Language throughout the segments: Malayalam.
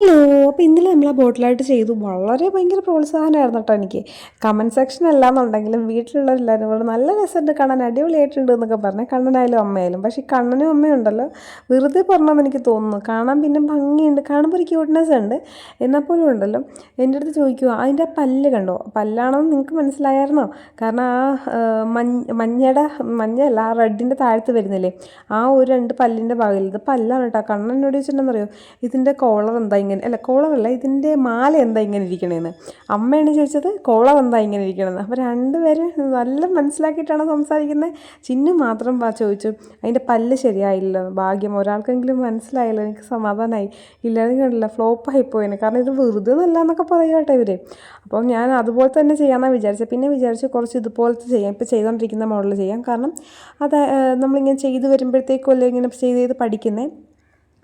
ഹലോ. അപ്പോൾ ഇന്നലെ നമ്മൾ ആ ബോട്ടിലായിട്ട് ചെയ്തു വളരെ ഭയങ്കര പ്രോത്സാഹനമായിരുന്നു കേട്ടോ എനിക്ക്. കമൻറ്റ് സെക്ഷൻ അല്ലാന്നുണ്ടെങ്കിലും വീട്ടിലുള്ളവരെല്ലാവരും കൂടെ നല്ല രസമുണ്ട് കാണാൻ, അടിപൊളിയായിട്ടുണ്ട് എന്നൊക്കെ പറഞ്ഞ് കണ്ണനായാലും അമ്മയായാലും. പക്ഷേ ഈ കണ്ണനും അമ്മയും ഉണ്ടല്ലോ വെറുതെ പറഞ്ഞതെന്ന് എനിക്ക് തോന്നുന്നു. കാണാൻ പിന്നെ ഭംഗിയുണ്ട്, കാണുമ്പോൾ ഒരു ക്യൂട്ട്നെസ് ഉണ്ട്. എന്നാൽ പോലും ഉണ്ടല്ലോ എൻ്റെ അടുത്ത് ചോദിക്കുമോ അതിൻ്റെ ആ പല്ല് കണ്ടോ, പല്ലാണെന്ന് നിങ്ങൾക്ക് മനസ്സിലായിരുന്നോ? കാരണം ആ മഞ്ഞയല്ല, ആ റെഡിൻ്റെ താഴത്ത് വരുന്നില്ലേ ആ ഒരു രണ്ട് പല്ലിൻ്റെ ഭാഗമില്ല, ഇത് പല്ലാണ് കേട്ടോ. കണ്ണനോട് ചോദിച്ചിട്ടുണ്ടെന്നറിയോ ഇതിൻ്റെ കോളർ എന്താ ഇങ്ങനെ, അല്ല കോളറല്ല, ഇതിൻ്റെ മാല എന്താ ഇങ്ങനെ ഇരിക്കണേന്ന്. അമ്മയാണ് ചോദിച്ചത് കോളർ എന്താ ഇങ്ങനെ ഇരിക്കണമെന്ന്. അപ്പോൾ രണ്ടുപേരും നല്ല മനസ്സിലാക്കിയിട്ടാണ് സംസാരിക്കുന്നത്. ചിന്നു മാത്രം ചോദിച്ചു അതിൻ്റെ പല്ല് ശരിയായില്ല. ഭാഗ്യം ഒരാൾക്കെങ്കിലും മനസ്സിലായല്ലോ, എനിക്ക് സമാധാനമായി. ഇല്ലാതെങ്കിൽ കണ്ടില്ല ഫ്ലോപ്പായി പോയേനെ. കാരണം ഇത് വെറുതെ നല്ല എന്നൊക്കെ പറയുക കേട്ടോ ഇവർ. അപ്പോൾ ഞാൻ അതുപോലെ തന്നെ ചെയ്യാമെന്നാണ് വിചാരിച്ചത്. പിന്നെ വിചാരിച്ചു കുറച്ച് ഇതുപോലത്തെ ചെയ്യാം, ഇപ്പോൾ ചെയ്തുകൊണ്ടിരിക്കുന്ന മോഡൽ ചെയ്യാം. കാരണം അത് നമ്മളിങ്ങനെ ചെയ്ത് വരുമ്പോഴത്തേക്കും അല്ലേ ഇങ്ങനെ ചെയ്ത് പഠിക്കുന്നത്.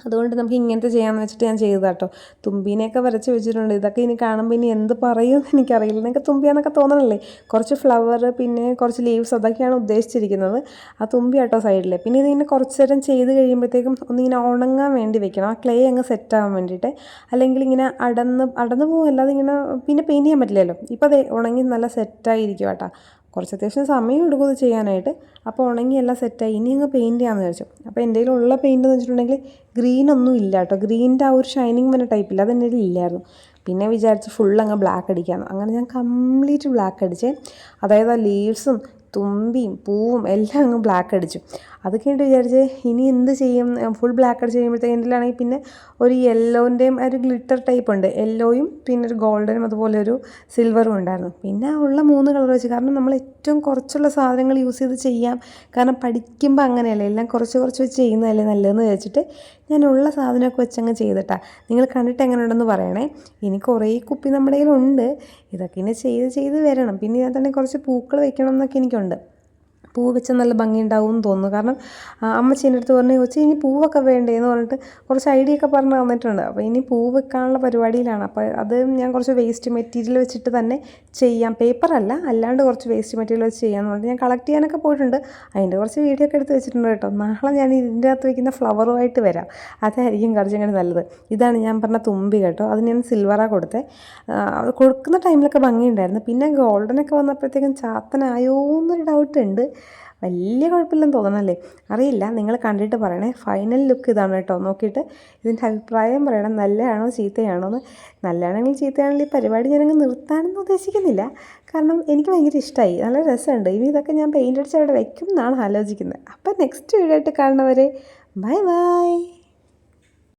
അതുകൊണ്ട് നമുക്ക് ഇങ്ങനത്തെ ചെയ്യാമെന്ന് വെച്ചിട്ട് ഞാൻ ചെയ്തതാണ് കേട്ടോ. തുമ്പീനെയൊക്കെ വരച്ച് വെച്ചിട്ടുണ്ട്. ഇതൊക്കെ ഇനി കാണുമ്പോൾ ഇനി എന്ത് പറയുമെന്ന് എനിക്കറിയില്ല. നിങ്ങൾക്ക് തുമ്പിയാന്നൊക്കെ തോന്നണല്ലേ. കുറച്ച് ഫ്ലവർ പിന്നെ കുറച്ച് ലീവ്സ് അതൊക്കെയാണ് ഉദ്ദേശിച്ചിരിക്കുന്നത്. ആ തുമ്പി കേട്ടോ സൈഡിൽ. പിന്നെ ഇതിങ്ങനെ കുറച്ച് നേരം ചെയ്ത് കഴിയുമ്പോഴത്തേക്കും ഒന്നിങ്ങനെ ഉണങ്ങാൻ വേണ്ടി വെക്കണം, ആ ക്ലേ അങ്ങ് സെറ്റാകാൻ വേണ്ടിയിട്ട്. അല്ലെങ്കിൽ ഇങ്ങനെ അടന്ന് പോകും, അല്ലാതെ ഇങ്ങനെ പിന്നെ പെയിൻറ്റ് ചെയ്യാൻ പറ്റില്ലല്ലോ. ഇപ്പോൾ അത് ഉണങ്ങി നല്ല സെറ്റായിരിക്കും കേട്ടോ. കുറച്ച് അത്യാവശ്യം സമയം എടുക്കും ഇത് ചെയ്യാനായിട്ട്. അപ്പോൾ ഉണങ്ങി എല്ലാം സെറ്റായി. ഇനി അങ്ങ് പെയിൻറ്റ് ചെയ്യാമെന്ന് വിചാരിച്ചു. അപ്പോൾ എൻ്റെ കയ്യിലുള്ള പെയിൻറ്റ് എന്ന് വെച്ചിട്ടുണ്ടെങ്കിൽ ഗ്രീനൊന്നും ഇല്ല കേട്ടോ. ഗ്രീനിൻ്റെ ആ ഒരു ഷൈനിങ് വന്ന ടൈപ്പില്ല, അത് എൻ്റെ കയ്യിൽ ഇല്ലായിരുന്നു. പിന്നെ വിചാരിച്ച് ഫുൾ അങ്ങ് ബ്ലാക്ക് അടിക്കാമെന്ന്. അങ്ങനെ ഞാൻ കംപ്ലീറ്റ് ബ്ലാക്ക് അടിച്ചേ. അതായത് ആ ലീവ്സും തുമ്പിയും പൂവും എല്ലാം അങ്ങ് ബ്ലാക്ക് അടിച്ചു. അത് കഴിഞ്ഞിട്ട് വിചാരിച്ച് ഇനി എന്ത് ചെയ്യും, ഫുൾ ബ്ലാക്ക് അടിച്ച് കഴിയുമ്പോഴത്തേക്ക് എൻ്റെ പിന്നെ ഒരു യെല്ലോൻ്റെയും ഒരു ഗ്ലിറ്റർ ടൈപ്പ് ഉണ്ട്, യെല്ലോയും പിന്നെ ഒരു ഗോൾഡനും അതുപോലെ ഒരു സിൽവറും ഉണ്ടായിരുന്നു. പിന്നെ ഉള്ള 3 കളർ വെച്ച്, കാരണം നമ്മൾ ഏറ്റവും കുറച്ചുള്ള സാധനങ്ങൾ യൂസ് ചെയ്ത് ചെയ്യാം. കാരണം പഠിക്കുമ്പോൾ അങ്ങനെയല്ലേ, എല്ലാം കുറച്ച് കുറച്ച് വെച്ച് ചെയ്യുന്നതല്ലേ നല്ലതെന്ന് വെച്ചിട്ട് ഞാനുള്ള സാധനമൊക്കെ വെച്ചങ്ങ് ചെയ്തിട്ടാ. നിങ്ങൾ കണ്ടിട്ട് എങ്ങനെ ഉണ്ടെന്ന് പറയണേ. ഇനി കുറേ കുപ്പി നമ്മുടെ കയ്യിലുണ്ട്, ഇതൊക്കെ ഇനി ചെയ്ത് വരണം. പിന്നെ ഇതിനകത്താണെങ്കിൽ കുറച്ച് പൂക്കൾ വെക്കണം എന്നൊക്കെ എനിക്കുണ്ട്. പൂ വെച്ചാൽ നല്ല ഭംഗി ഉണ്ടാവും എന്ന് തോന്നുന്നു. കാരണം അമ്മച്ചി എൻ്റെ അടുത്ത് പറഞ്ഞു കൊച്ചി ഇനി പൂവൊക്കെ വേണ്ടേന്ന് പറഞ്ഞിട്ട് കുറച്ച് ഐഡിയ ഒക്കെ പറഞ്ഞ് തന്നിട്ടുണ്ട്. അപ്പോൾ ഇനി പൂ വെക്കാനുള്ള പരിപാടിയിലാണ്. അപ്പോൾ അത് ഞാൻ കുറച്ച് വേസ്റ്റ് മെറ്റീരിയൽ വെച്ചിട്ട് തന്നെ ചെയ്യാം, പേപ്പറല്ല അല്ലാണ്ട് കുറച്ച് വേസ്റ്റ് മെറ്റീരിയൽ വെച്ച് ചെയ്യാമെന്ന് പറഞ്ഞിട്ട് ഞാൻ കളക്ട് ചെയ്യാനൊക്കെ പോയിട്ടുണ്ട്. അതിൻ്റെ കുറച്ച് വീഡിയോ ഒക്കെ എടുത്ത് വെച്ചിട്ടുണ്ട് കേട്ടോ. നാളെ ഞാൻ ഇതിൻ്റെ അകത്ത് വയ്ക്കുന്ന ഫ്ലവറുമായിട്ട് വരാം, അതായിരിക്കും കുറച്ചിങ്ങനെ നല്ലത്. ഇതാണ് ഞാൻ പറഞ്ഞ തുമ്പി കേട്ടോ, അത് ഞാൻ സിൽവറാണ് കൊടുത്തത്. അത് കൊടുക്കുന്ന ടൈമിലൊക്കെ ഭംഗിയുണ്ടായിരുന്നു. പിന്നെ ഗോൾഡനൊക്കെ വന്നപ്പോഴത്തേക്കും ചാത്തനായോ എന്നൊരു ഡൗട്ട് ഉണ്ട്. വലിയ കുഴപ്പമില്ലെന്ന് തോന്നണല്ലേ, അറിയില്ല. നിങ്ങൾ കണ്ടിട്ട് പറയണേ. ഫൈനൽ ലുക്ക് ഇതാണ് കേട്ടോ. നോക്കിയിട്ട് ഇതിൻ്റെ അഭിപ്രായം പറയണം, നല്ലതാണോ ചീത്തയാണോ എന്ന്. നല്ലതാണെങ്കിൽ ചീത്തയാണെങ്കിൽ ഈ പരിപാടി ഞാനങ്ങ് നിർത്താനൊന്നും ഉദ്ദേശിക്കുന്നില്ല. കാരണം എനിക്ക് ഭയങ്കര ഇഷ്ടമായി, നല്ല രസമുണ്ട്. ഇനി ഇതൊക്കെ ഞാൻ പെയിൻ്റ് അടിച്ച് അവിടെ വയ്ക്കും എന്നാണ് ആലോചിക്കുന്നത്. അപ്പം നെക്സ്റ്റ് വീഡിയോ ആയിട്ട് കാണുന്നവരെ ബൈ ബൈ.